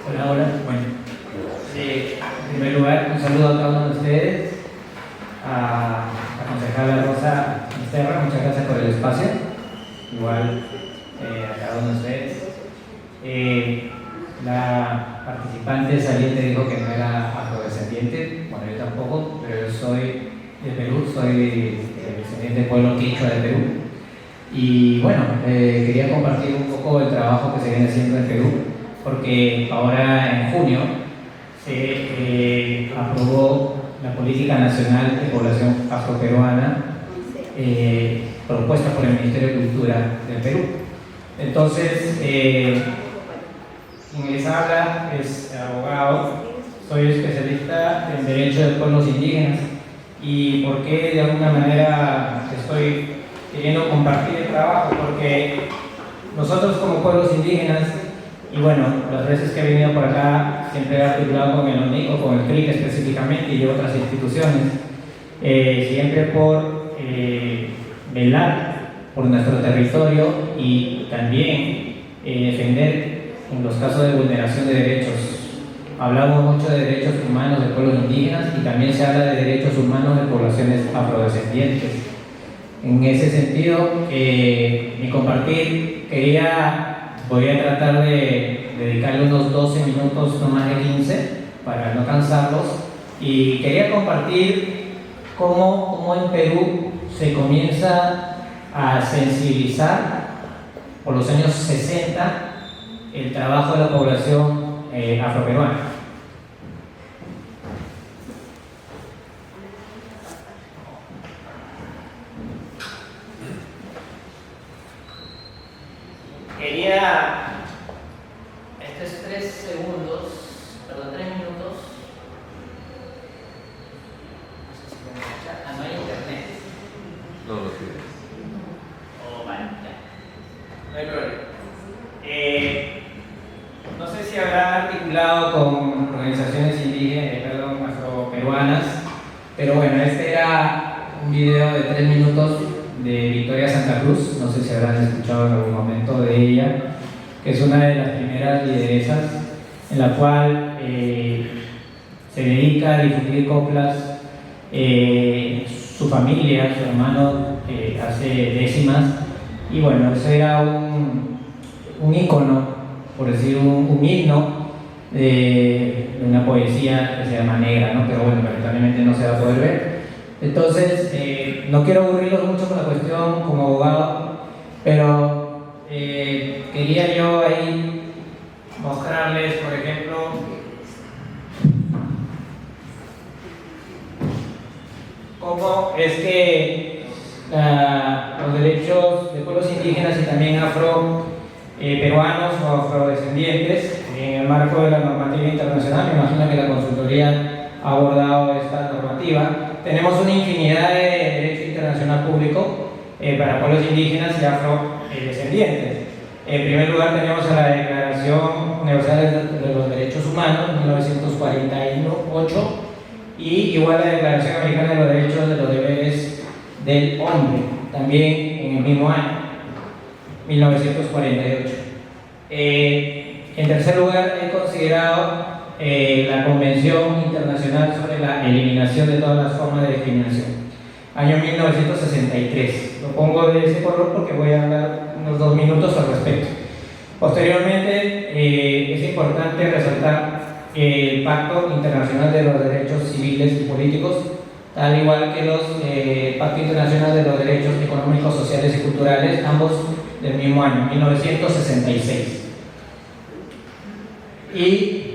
Hola, hola. Bueno, en primer lugar, un saludo a cada uno de ustedes, a la concejala Rosa Misterra, muchas gracias por el espacio, igual a cada uno de ustedes. La participante saliente dijo que no era afrodescendiente, bueno, yo tampoco, pero yo soy de Perú, soy descendiente del pueblo quichua de Perú. Y bueno, quería compartir un poco el trabajo que se viene haciendo en Perú, porque ahora en junio se aprobó la Política Nacional de Población Afroperuana propuesta por el Ministerio de Cultura del Perú. Entonces, quien les habla es abogado, soy especialista en Derecho de Pueblos Indígenas. ¿Y por qué de alguna manera estoy queriendo compartir el trabajo? Porque nosotros como pueblos indígenas, y bueno, las veces que he venido por acá siempre he articulado con el ONIC o con el CRIC específicamente y otras instituciones, siempre por velar por nuestro territorio y también defender en los casos de vulneración de derechos. Hablamos mucho de derechos humanos de pueblos indígenas y también se habla de derechos humanos de poblaciones afrodescendientes. En ese sentido, mi compartir voy a tratar de dedicarle unos 12 minutos, no más de 15, para no cansarlos, y quería compartir cómo en Perú se comienza a sensibilizar por los años 60 el trabajo de la población afroperuana. Esto es 3 minutos. No sé si me escucha. No hay internet. No lo tienes. Oh, vale, ya. No hay problema. No sé si habrá articulado con organizaciones indígenas, afroperuanas, pero bueno, este era un video de 3 minutos de Victoria Santa Cruz, no sé si habrán escuchado en algún momento de ella, que es una de las primeras lideresas en la cual se dedica a difundir coplas. Su familia, su hermano hace décimas, y bueno, eso era un ícono, por decir un himno de una poesía que se llama negra, ¿no? Pero bueno, lamentablemente no se va a poder ver. Entonces, no quiero aburrirlos mucho con la cuestión como abogado, pero quería yo ahí mostrarles, por ejemplo, cómo es que los derechos de pueblos indígenas y también afroperuanos o afrodescendientes, en el marco de la normativa internacional, me imagino que la consultoría ha abordado esta normativa. Tenemos una infinidad de derecho internacional público para pueblos indígenas y afrodescendientes. En primer lugar tenemos a la Declaración Universal de los Derechos Humanos, 1948, y igual la Declaración Americana de los Derechos de los Deberes del Hombre, también en el mismo año, 1948. En tercer lugar, he considerado la Convención Internacional sobre la Eliminación de todas las formas de discriminación, año 1963. Lo pongo de ese color porque voy a hablar unos 2 minutos al respecto. Posteriormente, es importante resaltar el Pacto Internacional de los Derechos Civiles y Políticos, tal igual que los Pacto Internacional de los Derechos Económicos, Sociales y Culturales, ambos del mismo año, 1966. Y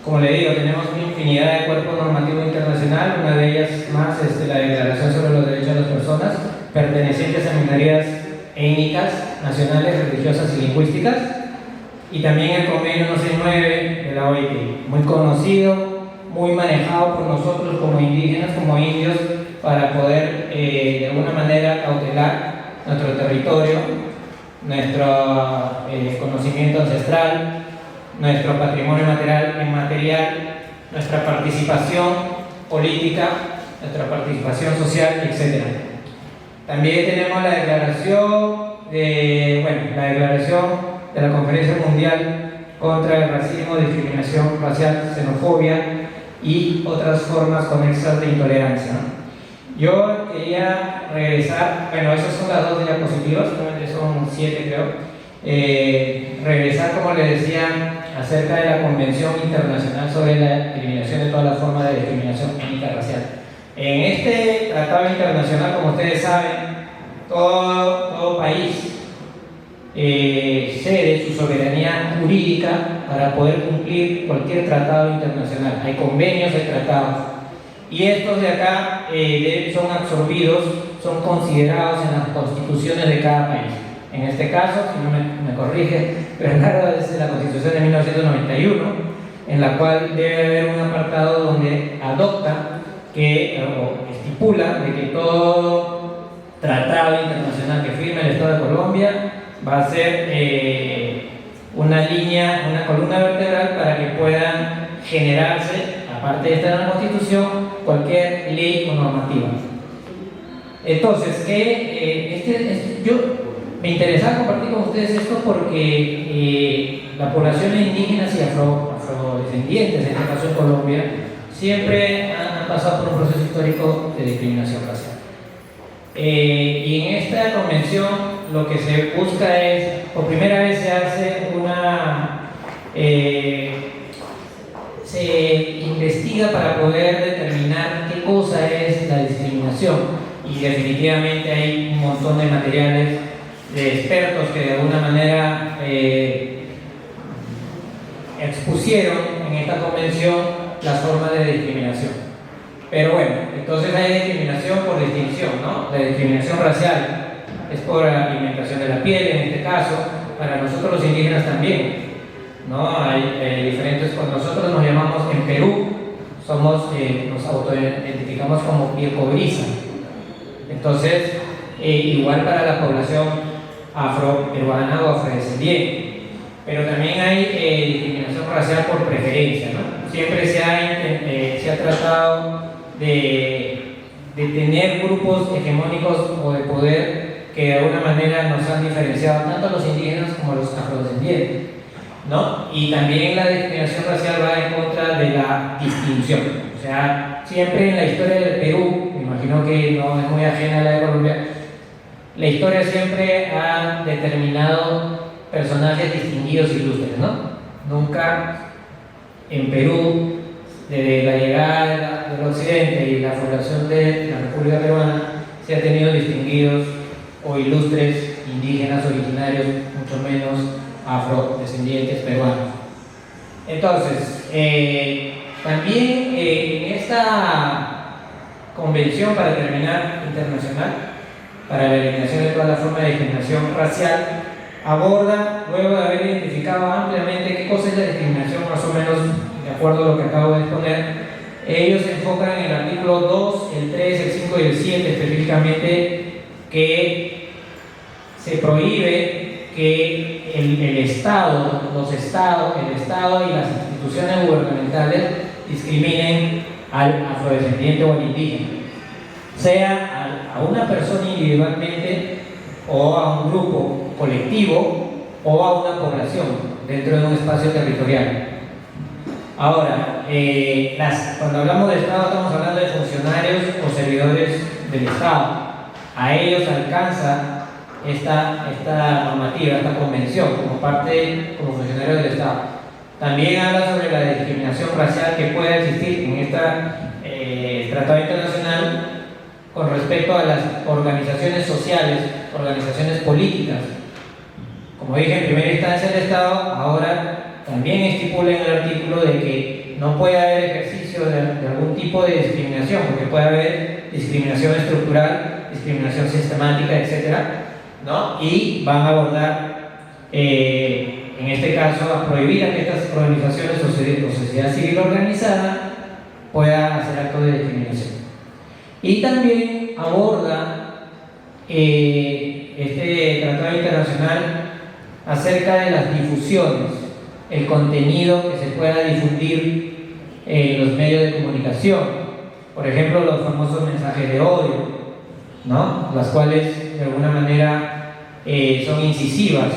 como le digo, tenemos una infinidad de cuerpos normativos internacionales, una de ellas más la Declaración sobre los Derechos de las Personas pertenecientes a minorías étnicas, nacionales, religiosas y lingüísticas, y también el convenio 169 de la OIT, muy conocido, muy manejado por nosotros como indígenas, como indios, para poder de alguna manera cautelar nuestro territorio, nuestro conocimiento ancestral, nuestro patrimonio material, nuestra participación política, nuestra participación social, etc. También tenemos la declaración de la Conferencia Mundial contra el Racismo, Discriminación Racial, Xenofobia y otras formas conexas de intolerancia, ¿no? Yo quería regresar, esas son las 2 diapositivas, son 7 creo. Regresar, como les decía, acerca de la Convención Internacional sobre la Eliminación de todas las formas de discriminación étnica racial. En este tratado internacional, como ustedes saben, todo país cede su soberanía jurídica para poder cumplir cualquier tratado internacional. Hay convenios, hay tratados. Y estos de acá son absorbidos, son considerados en las constituciones de cada país. En este caso, si no me corrige Bernardo, es la Constitución de 1991, en la cual debe haber un apartado donde adopta o estipula de que todo tratado internacional que firme el Estado de Colombia va a ser una columna vertebral para que puedan generarse, aparte de estar en la Constitución, cualquier ley o normativa. Entonces, me interesaba compartir con ustedes esto porque las poblaciones indígenas y afrodescendientes, en este caso en Colombia, siempre han pasado por un proceso histórico de discriminación racial. Y en esta convención lo que se busca es, por primera vez se hace se investiga para poder determinar qué cosa es la discriminación, y definitivamente hay un montón de materiales de expertos que de alguna manera expusieron en esta convención las formas de discriminación. Pero bueno, entonces hay discriminación por distinción, ¿no? La discriminación racial es por la alimentación de la piel, en este caso, para nosotros los indígenas también, ¿no? Hay diferentes, cuando nosotros nos llamamos en Perú, nos autoidentificamos como piel cobriza. Entonces, igual para la población afroperuana o afrodescendiente. Pero también hay discriminación racial por preferencia, ¿no? Siempre se ha tratado de tener grupos hegemónicos o de poder que de alguna manera nos han diferenciado tanto a los indígenas como a los afrodescendientes, ¿no? Y también la discriminación racial va en contra de la distinción. O sea, siempre en la historia del Perú, me imagino que no es muy ajena a la de Colombia, la historia siempre ha determinado personajes distinguidos y ilustres, ¿no? Nunca en Perú, desde la llegada del occidente y la fundación de la República Peruana, se ha tenido distinguidos o ilustres indígenas originarios, mucho menos afrodescendientes peruanos. Entonces, también en esta convención, para terminar, internacional para la eliminación de toda la forma de discriminación racial, aborda, luego de haber identificado ampliamente qué cosa es la discriminación, más o menos de acuerdo a lo que acabo de exponer, ellos se enfocan en el artículo 2, el 3, el 5 y el 7 específicamente, que se prohíbe que el Estado y las instituciones gubernamentales discriminen al afrodescendiente o al indígena, sea a una persona individualmente o a un grupo colectivo o a una población dentro de un espacio territorial. Ahora, cuando hablamos de Estado estamos hablando de funcionarios o servidores del Estado. A ellos alcanza esta normativa, esta convención, como funcionarios del Estado. También habla sobre la discriminación racial que puede existir en este tratado internacional con respecto a las organizaciones sociales, organizaciones políticas. Como dije, en primera instancia el Estado, ahora también estipula en el artículo de que no puede haber ejercicio de algún tipo de discriminación, porque puede haber discriminación estructural, discriminación sistemática, etc., ¿no? Y van a abordar en este caso, a prohibir a que estas organizaciones o sociedad civil organizada pueda hacer actos de discriminación. Y también aborda este tratado internacional acerca de las difusiones, el contenido que se pueda difundir en los medios de comunicación, por ejemplo los famosos mensajes de odio, ¿no? Las cuales de alguna manera son incisivas,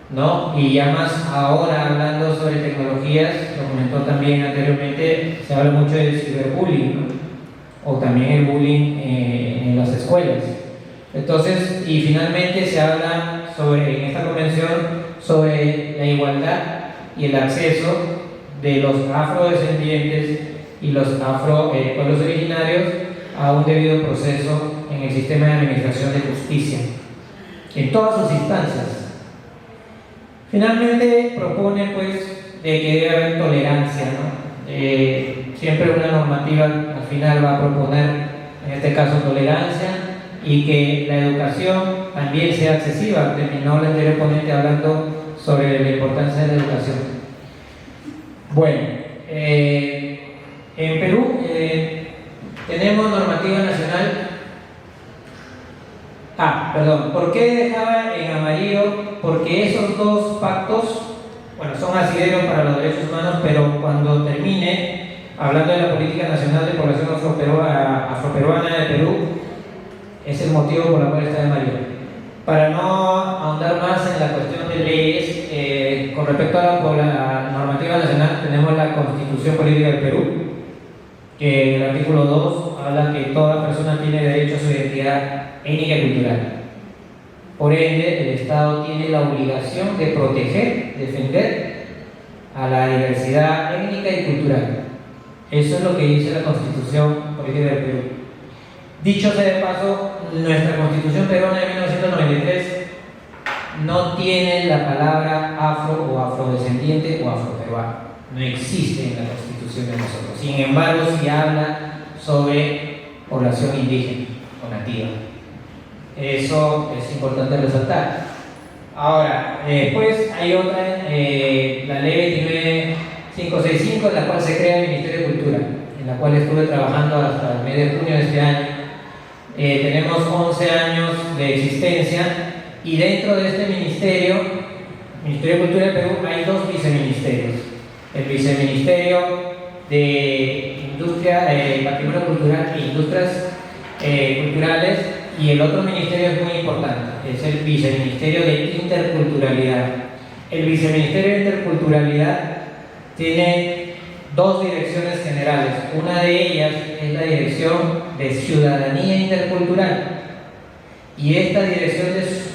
¿no? Y ya más ahora hablando sobre tecnologías, lo comentó también anteriormente, se habla mucho del ciberbullying, ¿no? O también el bullying en las escuelas. Entonces, y finalmente se habla en esta convención sobre la igualdad y el acceso de los afrodescendientes y los pueblos originarios a un debido proceso en el sistema de administración de justicia, en todas sus instancias. Finalmente propone pues de que debe haber tolerancia, ¿no? Siempre una normativa al final va a proponer, en este caso, tolerancia y que la educación también sea accesible. Terminó el anterior ponente hablando sobre la importancia de la educación. Bueno, en Perú tenemos normativa nacional. ¿Por qué dejaba en amarillo? Porque esos dos pactos, bueno, son asideros para los derechos humanos, pero cuando termine, hablando de la Política Nacional de Población Afroperuana de Perú, es el motivo por el cual está en amarillo. Para no ahondar más en la cuestión de leyes, con respecto a la normativa nacional, tenemos la Constitución Política del Perú, que en el artículo 2 habla que toda persona tiene derecho a su identidad étnica y cultural. Por ende, el Estado tiene la obligación de proteger, defender a la diversidad étnica y cultural. Eso es lo que dice la Constitución Política del Perú. Dicho sea de paso, nuestra Constitución peruana de 1993 no tiene la palabra afro o afrodescendiente o afroperuano. No existe en la Constitución de nosotros. Sin embargo, sí habla sobre población indígena o nativa. Eso es importante resaltar. Ahora, después hay otra, la ley 29565, en la cual se crea el Ministerio de Cultura, en la cual estuve trabajando hasta el mes de junio de este año. Tenemos 11 años de existencia y dentro de este Ministerio de Cultura de Perú, hay dos viceministerios. El Viceministerio de Industria, Patrimonio Cultural e Industrias Culturales, y el otro ministerio es muy importante, es el Viceministerio de Interculturalidad. El Viceministerio de Interculturalidad tiene dos direcciones generales. Una de ellas es la Dirección de Ciudadanía Intercultural, y esta Dirección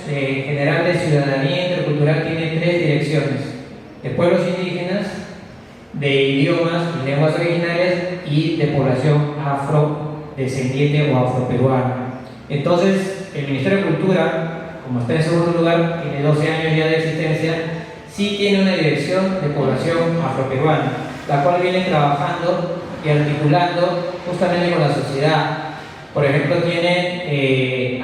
General de Ciudadanía Intercultural tiene tres direcciones: de pueblos indígenas, de idiomas y lenguas originarias y de población afrodescendiente o afroperuana. Entonces, el Ministerio de Cultura, como está en segundo lugar, tiene 12 años ya de existencia, sí tiene una dirección de población afroperuana, la cual viene trabajando y articulando justamente con la sociedad. Por ejemplo, tiene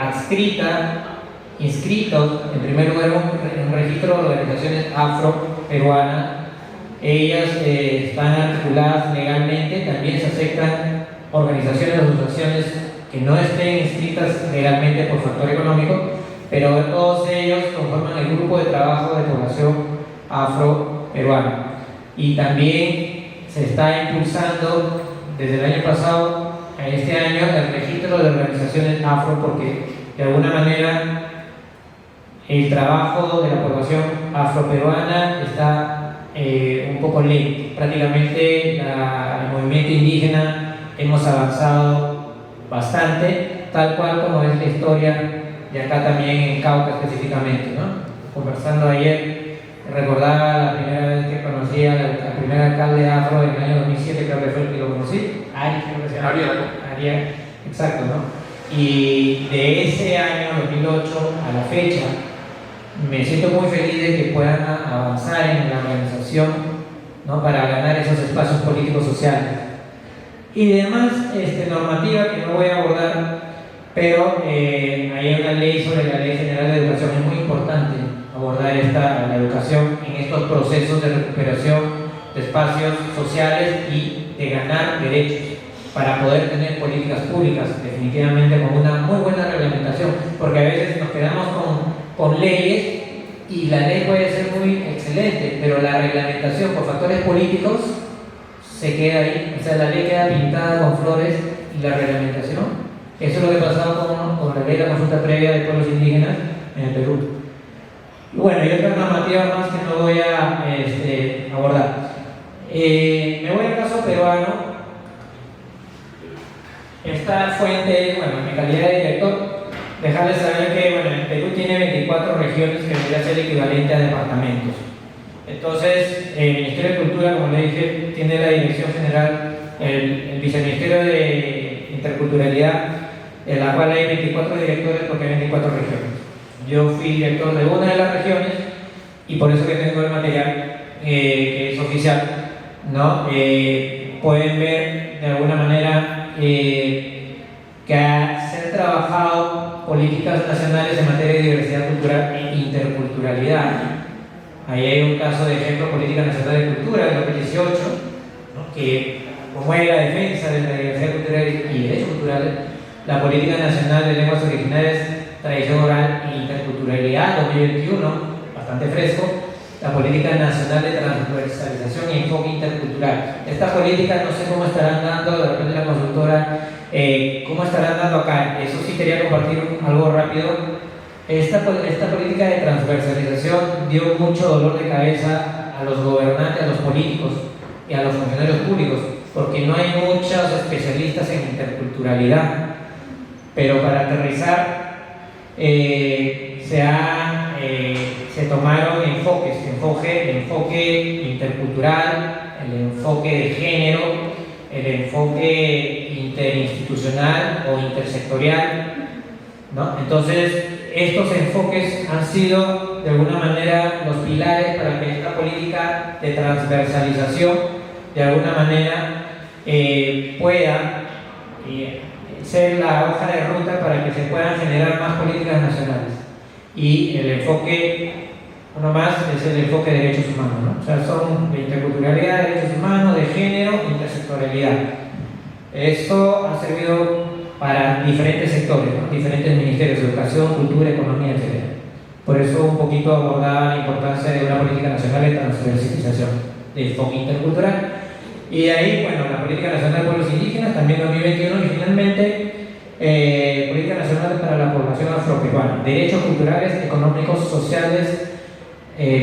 inscritos en primer lugar un registro de organizaciones afroperuanas. Ellas están articuladas legalmente, también se aceptan organizaciones o asociaciones que no estén inscritas legalmente por factor económico, pero todos ellos conforman el grupo de trabajo de población afroperuana. Y también se está impulsando desde el año pasado a este año el registro de organizaciones afro, porque de alguna manera el trabajo de la población afroperuana está un poco lento. Prácticamente el movimiento indígena hemos avanzado bastante, tal cual como es la historia de acá también en Cauca específicamente, ¿no? Conversando ayer, recordaba la primera vez que conocí al primer alcalde afro en el año 2007, creo que fue el que lo conocí, Ariel, exacto, ¿no? Y de ese año 2008 a la fecha, me siento muy feliz de que puedan avanzar en la organización, ¿no? Para ganar esos espacios políticos sociales. Y demás normativa que no voy a abordar, pero hay una ley sobre la Ley General de Educación, es muy importante, ¿no? abordar la educación en estos procesos de recuperación de espacios sociales y de ganar derechos para poder tener políticas públicas, definitivamente con una muy buena reglamentación, porque a veces nos quedamos con leyes y la ley puede ser muy excelente, pero la reglamentación por factores políticos se queda ahí, o sea, la ley queda pintada con flores y la reglamentación, eso es lo que ha pasado con la ley de la consulta previa de pueblos indígenas en el Perú. Y bueno, y otras normativas más que no voy a abordar. Me voy al caso peruano. Esta fuente, bueno, en mi calidad de director, dejarles saber que bueno, el Perú tiene 24 regiones que debería ser equivalente a departamentos. Entonces, el Ministerio de Cultura, como le dije, tiene la Dirección General, el Viceministerio de Interculturalidad, en la cual hay 24 directores porque hay 24 regiones. Yo fui director de una de las regiones y por eso que tengo el material que es oficial, ¿no? Pueden ver de alguna manera que se han trabajado políticas nacionales en materia de diversidad cultural e interculturalidad. Ahí hay un caso de ejemplo, Política Nacional de Cultura del 2018, ¿no? Que promueve la defensa de la diversidad cultural y derechos culturales, la Política Nacional de Lenguas Originarias, Tradición Oral e Interculturalidad 2021, bastante fresco, la Política Nacional de Transversalización y Enfoque Intercultural. Esta política no sé cómo estarán dando, de repente la consultora, cómo estarán dando acá. Eso sí quería compartir algo rápido. Esta política de transversalización dio mucho dolor de cabeza a los gobernantes, a los políticos y a los funcionarios públicos, porque no hay muchos especialistas en interculturalidad. Pero para aterrizar, se tomaron enfoques, el enfoque intercultural, el enfoque de género, el enfoque interinstitucional o intersectorial, ¿no? Entonces, estos enfoques han sido de alguna manera los pilares para que esta política de transversalización de alguna manera pueda ser la hoja de ruta para que se puedan generar más políticas nacionales. Y el enfoque, uno más, es el enfoque de derechos humanos, ¿no? O sea, son de interculturalidad, de derechos humanos, de género, intersectorialidad. Esto ha servido para diferentes sectores, ¿no? Diferentes ministerios, educación, cultura, economía, etc. Por eso un poquito abordaba la importancia de una política nacional de transversalización, de enfoque intercultural. Y de ahí, bueno, la Política Nacional de Pueblos Indígenas, también 2021, y finalmente, Política Nacional para la Población Afroperuana, derechos culturales, económicos, sociales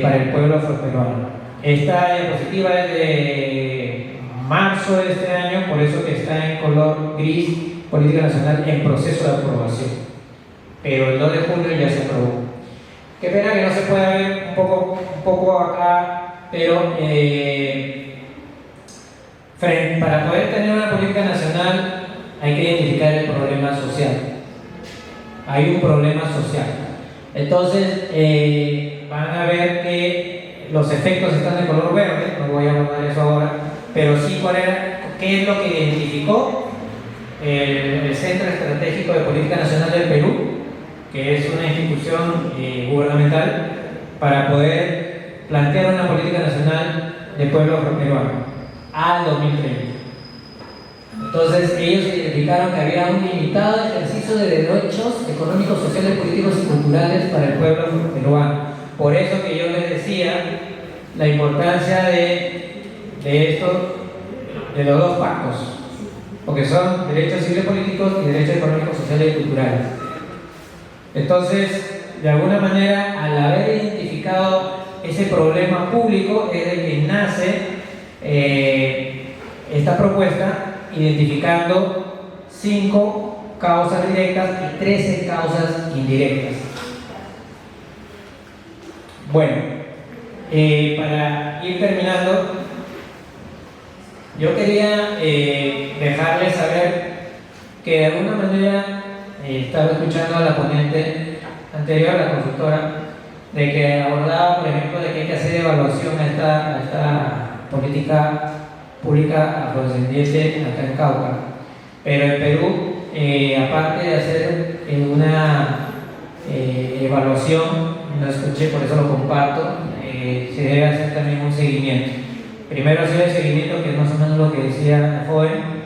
para el pueblo afroperuano. Esta diapositiva es de marzo de este año, por eso que está en color gris, Política Nacional en proceso de aprobación. Pero el 2 de julio ya se aprobó. Qué pena que no se pueda ver un poco acá, pero para poder tener una política nacional hay que identificar el problema social. Hay un problema social. Entonces, van a ver que los efectos están de color verde, no voy a abordar eso ahora, pero sí qué es lo que identificó el Centro Estratégico de Política Nacional del Perú, que es una institución gubernamental para poder plantear una política nacional de pueblo afroperuano al 2030. Entonces ellos identificaron que había un limitado ejercicio de derechos económicos, sociales, políticos y culturales para el pueblo peruano. Por eso que yo les decía la importancia de esto, de los dos pactos, porque son derechos civiles políticos y derechos económicos, sociales y culturales. Entonces, de alguna manera, al haber identificado ese problema público, es de que nace esta propuesta, identificando 5 causas directas y 13 causas indirectas. Bueno, para ir terminando, yo quería dejarles saber que de alguna manera estaba escuchando a la ponente anterior, la consultora, de que abordaba, por ejemplo, de que hay que hacer evaluación a esta política pública afrodescendiente acá en Cauca. Pero en Perú, aparte de hacer una evaluación no escuché, por eso lo comparto, se debe hacer también un seguimiento. Primero hacer el seguimiento, que es más o menos lo que decía la joven,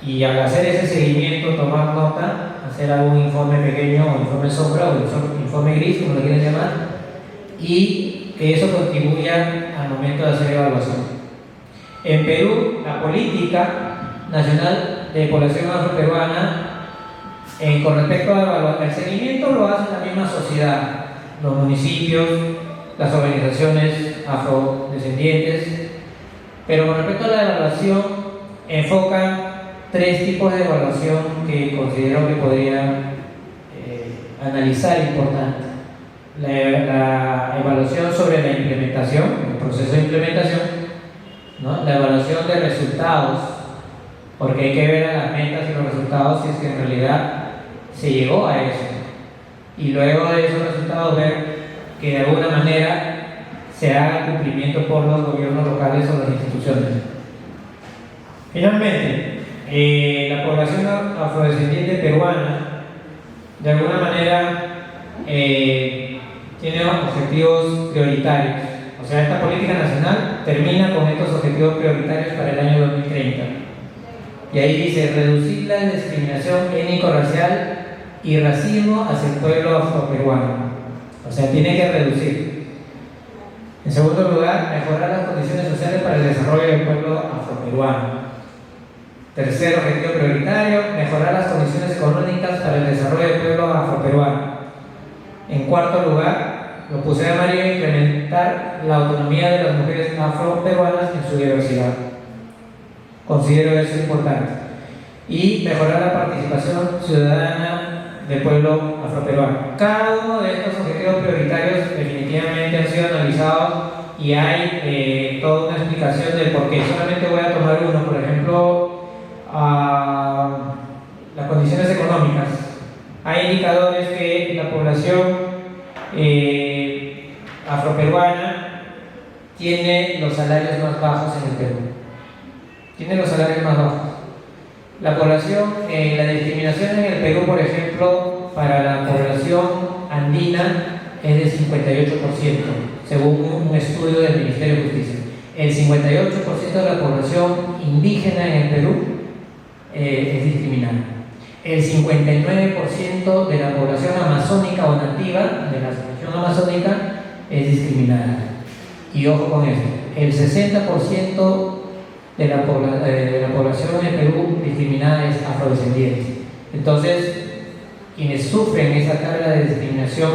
y al hacer ese seguimiento tomar nota, hacer algún informe pequeño o informe sombra o informe gris, como lo quieren llamar, y que eso contribuya al momento de hacer evaluación. En Perú, la política nacional de población afroperuana, con respecto al seguimiento, lo hace la misma sociedad, los municipios, las organizaciones afrodescendientes, pero con respecto a la evaluación, enfocan 3 tipos de evaluación que considero que podría analizar importante. La evaluación sobre la implementación, el proceso de implementación, ¿no? La evaluación de resultados, porque hay que ver a las metas y los resultados si es que en realidad se llegó a eso, y luego de esos resultados ver que de alguna manera se haga cumplimiento por los gobiernos locales o las instituciones. Finalmente, la población afrodescendiente peruana de alguna manera tiene objetivos prioritarios. O sea, esta política nacional termina con estos objetivos prioritarios para el año 2030. Y ahí dice: reducir la discriminación étnico-racial y racismo hacia el pueblo afroperuano. O sea, tiene que reducir. En segundo lugar, mejorar las condiciones sociales para el desarrollo del pueblo afroperuano. Tercer objetivo prioritario, mejorar las condiciones económicas para el desarrollo del pueblo afroperuano. En cuarto lugar, lo puse de amarillo: incrementar la autonomía de las mujeres afroperuanas en su diversidad. Considero eso importante. Y mejorar la participación ciudadana del pueblo afroperuano. Cada uno de estos objetivos prioritarios definitivamente han sido analizados y hay toda una explicación del por qué. Solamente voy a tomar uno, por ejemplo, las condiciones económicas. Hay indicadores que la población afroperuana tiene los salarios más bajos en el Perú. Tiene los salarios más bajos. La población, la discriminación en el Perú, por ejemplo, para la población andina es del 58%, según un estudio del Ministerio de Justicia. El 58% de la población indígena en el Perú es discriminada. El 59% de la población amazónica o nativa de la región amazónica es discriminada. Y ojo con esto, el 60% de la población en Perú discriminada es afrodescendiente. Entonces, quienes sufren esa carga de discriminación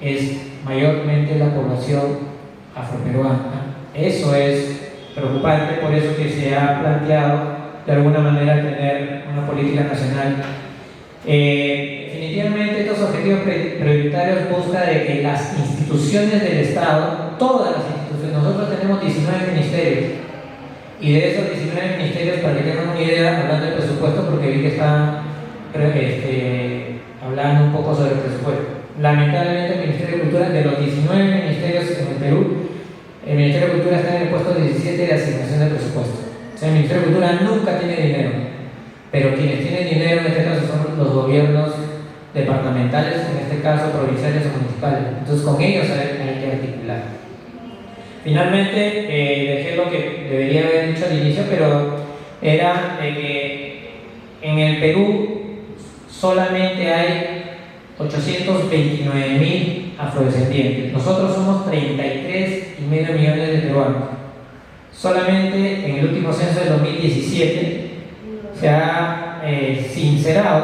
es mayormente la población afroperuana. Eso es preocupante, por eso que se ha planteado de alguna manera tener una política nacional. Definitivamente estos objetivos prioritarios buscan de que las instituciones del Estado, todas las instituciones, nosotros tenemos 19 ministerios, y de esos 19 ministerios, para que tengan una idea, hablando del presupuesto, porque vi que están hablando un poco sobre el presupuesto. Lamentablemente el Ministerio de Cultura, de los 19 ministerios en el Perú, el Ministerio de Cultura está en el puesto 17 de asignación de presupuesto. O sea, el Ministerio de Cultura nunca tiene dinero, pero quienes tienen dinero en este caso son los gobiernos departamentales, en este caso provinciales o municipales. Entonces con ellos hay que articular. Finalmente, dejé lo que debería haber dicho al inicio, pero era de que en el Perú solamente hay 829.000 afrodescendientes. Nosotros somos 33,5 millones de peruanos. Solamente en el último censo del 2017 se ha sincerado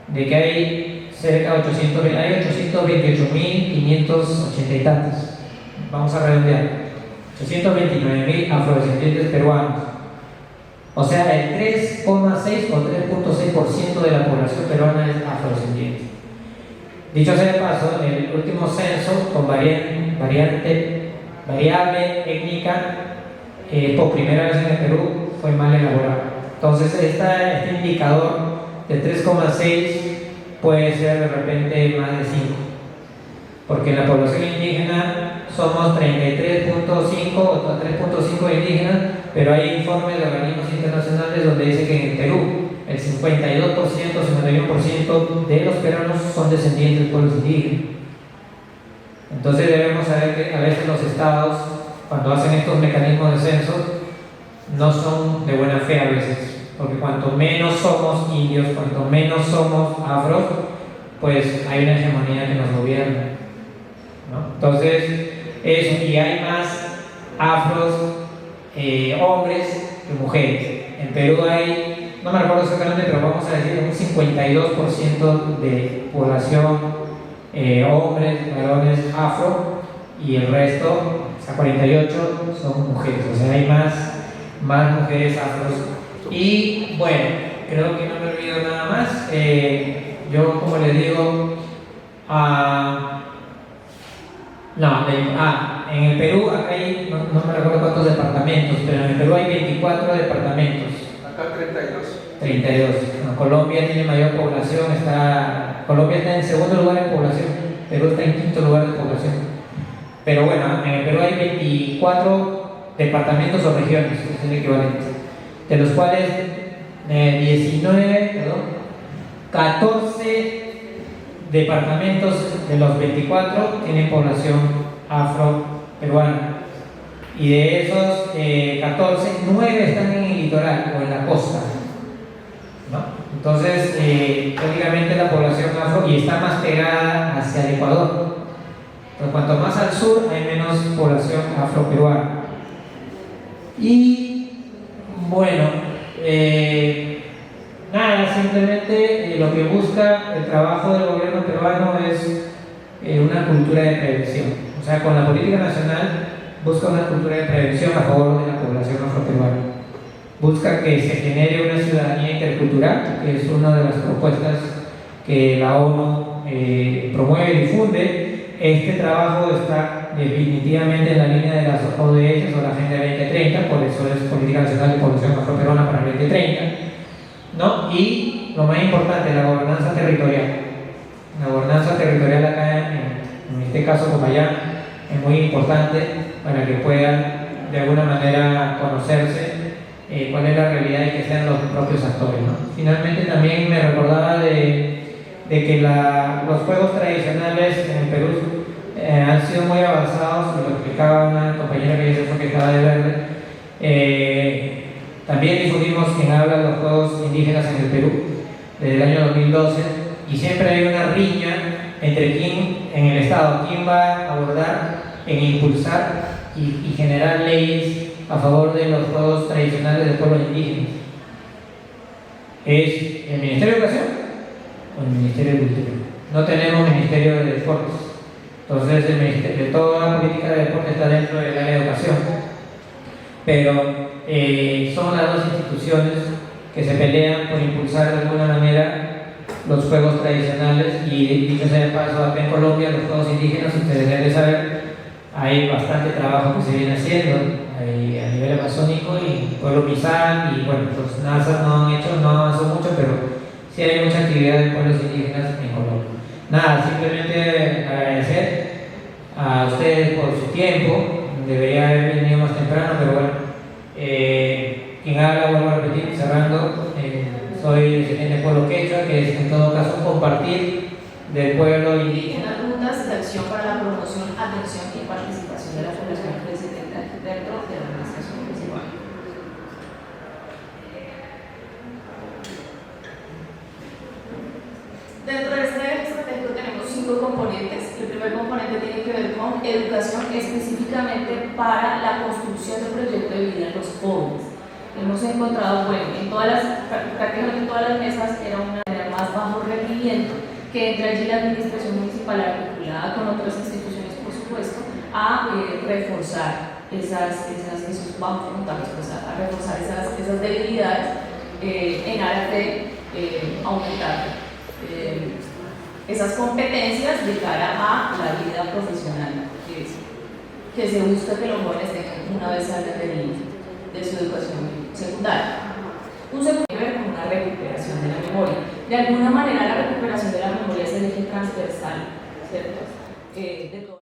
de que hay cerca de 828.580 y tantos. Vamos a redondear, 829.000 afrodescendientes peruanos. O sea, el 3,6 o 3,6% de la población peruana es afrodescendiente. Dicho sea de paso, el último censo con variable étnica por primera vez en el Perú fue mal elaborado. Entonces, este indicador de 3,6 puede ser de repente más de 5, porque en la población indígena somos 33,5 o 3,5 indígenas, pero hay informes de organismos internacionales donde dice que en el Perú el 52%, 51% de los peruanos son descendientes de pueblos indígenas. Entonces debemos saber que a veces los estados, cuando hacen estos mecanismos de censo, no son de buena fe a veces, porque cuanto menos somos indios, cuanto menos somos afros, pues hay una hegemonía que nos gobierna, ¿no? Entonces, eso, y hay más afros hombres que mujeres. En Perú hay, no me recuerdo exactamente, pero vamos a decir un 52% de población hombres, varones afro, y el resto, o sea, 48 son mujeres, o sea, hay más mujeres afros. Y bueno, creo que no me olvido nada más. Yo, como les digo, en el Perú acá hay, no me recuerdo cuántos departamentos, pero en el Perú hay 24 departamentos. Acá 32. 32. No, Colombia tiene mayor población, Colombia está en segundo lugar en población, Perú está en quinto lugar de población. Pero bueno, en el Perú hay 24 departamentos o regiones, que es el equivalente, de los cuales 14 departamentos de los 24 tienen población afro-peruana. Y de esos 14, 9 están en el litoral o en la costa, ¿no? Entonces, prácticamente la población afro y está más pegada hacia el Ecuador. Pero cuanto más al sur hay menos población afro-peruana. Y bueno, nada, simplemente lo que busca el trabajo del gobierno peruano es una cultura de prevención. O sea, con la política nacional busca una cultura de prevención a favor de la población afroperuana. Busca que se genere una ciudadanía intercultural, que es una de las propuestas que la ONU promueve y difunde. Este trabajo está definitivamente en la línea de las ODS o la Agenda 2030, por eso es Política Nacional de Población Afroperuana para el 2030, ¿no? Y lo más importante, la gobernanza territorial. La gobernanza territorial acá, en este caso Popayán, es muy importante para que puedan de alguna manera conocerse cuál es la realidad y que sean los propios actores, ¿no? Finalmente también me recordaba de que los juegos tradicionales en el Perú han sido muy avanzados, lo explicaba una compañera que dice que estaba de verde. También difundimos quien habla de los juegos indígenas en el Perú desde el año 2012, y siempre hay una riña entre quién en el Estado, quién va a abordar en impulsar y generar leyes a favor de los juegos tradicionales de pueblos indígenas. ¿Es el Ministerio de Educación o el Ministerio de Cultura? No tenemos Ministerio de Deportes, entonces el ministerio, toda la política de deporte está dentro del área de educación, pero son las dos instituciones que se pelean por impulsar de alguna manera los juegos tradicionales. Y dicho sea de paso, acá en Colombia los juegos indígenas, ustedes deben de saber, hay bastante trabajo que se viene haciendo a nivel amazónico y pueblo Pisán, y bueno, los NASA no avanzó mucho, pero sí hay mucha actividad de pueblos indígenas en Colombia. Nada, simplemente agradecer a ustedes por su tiempo. Debería haber venido más temprano, pero bueno, quien habla, vuelvo a repetir, cerrando, soy descendiente del pueblo quechua, que es en todo caso compartir del pueblo indígena. Rutas de acción para la promoción, atención y participación de la población residente dentro de la administración municipal. Dentro de este eje estratégico tenemos 5 componentes. El primer componente tiene que ver con educación, específicamente para la construcción de proyecto de vida en los jóvenes. Hemos encontrado, bueno, prácticamente en todas las mesas era una de más bajo rendimiento, que entre allí la administración municipal, articulada con otras instituciones, por supuesto, a reforzar esos bajos puntajes, pues a reforzar esas debilidades en aras de aumentar esas competencias de cara a la vida profesional que se busca que los jóvenes tengan una vez salgan de su educación secundaria. Un segundo nivel con una recuperación de la memoria. De alguna manera la recuperación de la memoria es el eje transversal, ¿cierto? De todo.